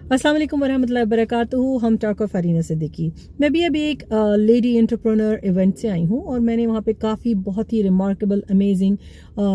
अस्सलाम वालेकुम वरहमतुल्लाहि वबरकातुहू। हम टॉक ऑफ अरीना सिद्दीकी। मैं भी अभी एक लेडी एंटरप्रेन्योर इवेंट से आई हूँ और मैंने वहाँ पे काफ़ी बहुत ही रिमार्केबल अमेजिंग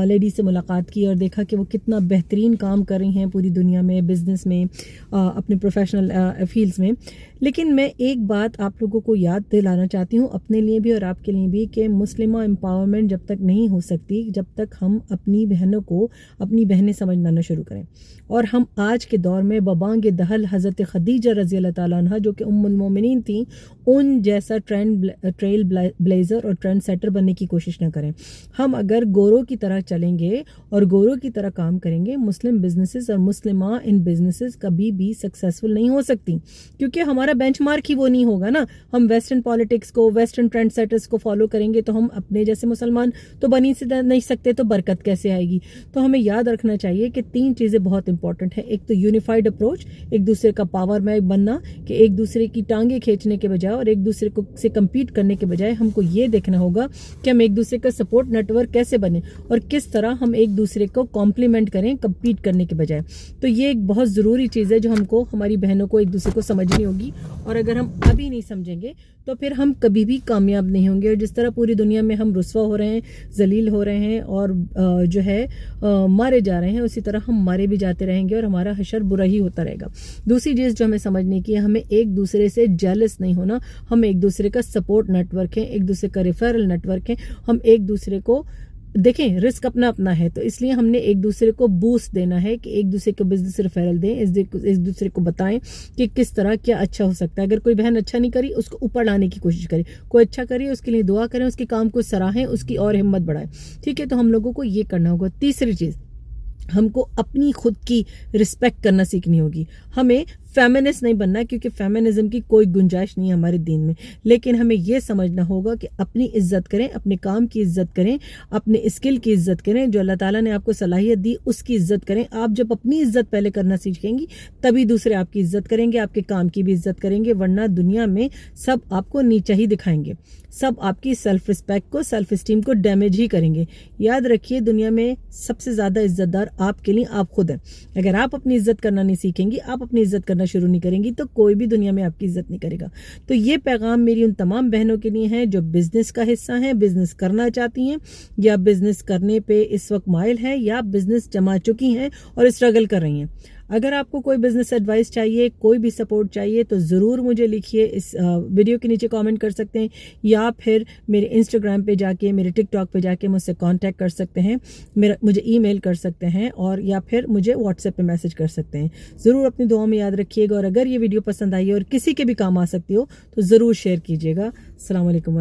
लेडी से मुलाकात की और देखा कि वो कितना बेहतरीन काम कर रही हैं पूरी दुनिया में, बिज़नेस में, अपने प्रोफेशनल फील्ड्स में। लेकिन मैं एक बात आप लोगों को याद दिलाना चाहती हूँ, अपने लिए भी और आपके लिए भी, कि मुस्लिमा एम्पावरमेंट जब तक नहीं हो सकती जब तक हम अपनी बहनों को अपनी बहनें समझना न शुरू करें। और हम आज के दौर में बबांग दहल हज़रत खदीजा रज़ी अल्लाह ताला अन्हा जो कि उम्मुल मोमिनीन थी, उन जैसा ट्रेल ब्लेज़र और ट्रेंड सेटर बनने की कोशिश न करें। हम अगर गोरों की तरह चलेंगे और गोरों की तरह काम करेंगे, मुस्लिम बिजनेसेस और मुस्लिमा इन बिजनेसेस कभी भी सक्सेसफुल नहीं हो सकती, क्योंकि हमारा बेंचमार्क ही वो नहीं होगा ना। हम वेस्टर्न पॉलिटिक्स को, वेस्टर्न ट्रेंड सेटर्स को फॉलो करेंगे तो हम अपने जैसे मुसलमान तो बन ही नहीं सकते, तो बरकत कैसे आएगी। तो हमें याद रखना चाहिए कि 3 चीज़ें बहुत इंपॉर्टेंट है। एक तो यूनिफाइड अप्रोच, एक दूसरे का पावर में बनना, कि एक दूसरे की टांगे खींचने के बजाय और एक दूसरे को से कम्पीट करने के बजाय हमको ये देखना होगा कि हम एक दूसरे का सपोर्ट नेटवर्क कैसे बने और किस तरह हम एक दूसरे को कॉम्प्लीमेंट करें कम्पीट करने के बजाय। तो ये एक बहुत ज़रूरी चीज़ है जो हमको, हमारी बहनों को एक दूसरे को समझनी होगी। और अगर हम अभी नहीं समझेंगे तो फिर हम कभी भी कामयाब नहीं होंगे। और जिस तरह पूरी दुनिया में हम रुस्वा हो रहे हैं, जलील हो रहे हैं और जो है मारे जा रहे हैं, उसी तरह हम मारे भी जाते रहेंगे और हमारा हशर बुरा ही होता रहेगा। दूसरी चीज़ जो हमें समझने की है, हमें एक दूसरे से जेलस नहीं होना। हम एक दूसरे का सपोर्ट नेटवर्क है, एक दूसरे का रेफरल नेटवर्क है। हम एक दूसरे को देखें, रिस्क अपना अपना है, तो इसलिए हमने एक दूसरे को बूस्ट देना है कि एक दूसरे को बिजनेस रेफरल दें, एक दूसरे को बताएं कि किस तरह क्या अच्छा हो सकता है। अगर कोई बहन अच्छा नहीं करी, उसको ऊपर लाने की कोशिश करें। कोई अच्छा करे, उसके लिए दुआ करें, उसके काम को सराहें, उसकी और हिम्मत बढ़ाएं। ठीक है, तो हम लोगों को ये करना होगा। तीसरी चीज़, हमको अपनी खुद की रिस्पेक्ट करना सीखनी होगी। हमें फेमिनिस्ट नहीं बनना, क्योंकि फेमिनिज्म की कोई गुंजाइश नहीं है हमारे दीन में। लेकिन हमें यह समझना होगा कि अपनी इज्जत करें, अपने काम की इज्जत करें, अपने स्किल की इज्जत करें, जो अल्लाह ताला ने आपको सलाहियत दी उसकी इज्जत करें। आप जब अपनी इज्जत पहले करना सीखेंगी तभी दूसरे आपकी इज्जत करेंगे, आपके काम की भी इज्जत करेंगे। वरना दुनिया में सब आपको नीचा ही दिखाएंगे, सब आपकी सेल्फ रिस्पेक्ट को, सेल्फ स्टीम को डैमेज ही करेंगे। याद रखिए, दुनिया में सबसे ज़्यादा इज्जतदार आपके लिए आप खुद हैं। अगर आप अपनी इज्जत करना नहीं सीखेंगी, आप अपनी इज्जत करना शुरू नहीं करेंगी, तो कोई भी दुनिया में आपकी इज्जत नहीं करेगा। तो ये पैगाम मेरी उन तमाम बहनों के लिए है जो बिजनेस का हिस्सा हैं, बिजनेस करना चाहती हैं या बिजनेस करने पे इस वक्त माइल है या बिजनेस जमा चुकी हैं और स्ट्रगल कर रही हैं। अगर आपको कोई बिजनेस एडवाइस चाहिए, कोई भी सपोर्ट चाहिए, तो ज़रूर मुझे लिखिए। इस वीडियो के नीचे कमेंट कर सकते हैं या फिर मेरे इंस्टाग्राम पे जाके, मेरे टिकटॉक पे जाके मुझसे कांटेक्ट कर सकते हैं, मुझे ईमेल कर सकते हैं, और या फिर मुझे व्हाट्सएप पे मैसेज कर सकते हैं। ज़रूर अपनी दुआ में याद रखिएगा। और अगर ये वीडियो पसंद आई और किसी के भी काम आ सकती हो तो ज़रूर शेयर कीजिएगा। अस्सलाम वालेकुम।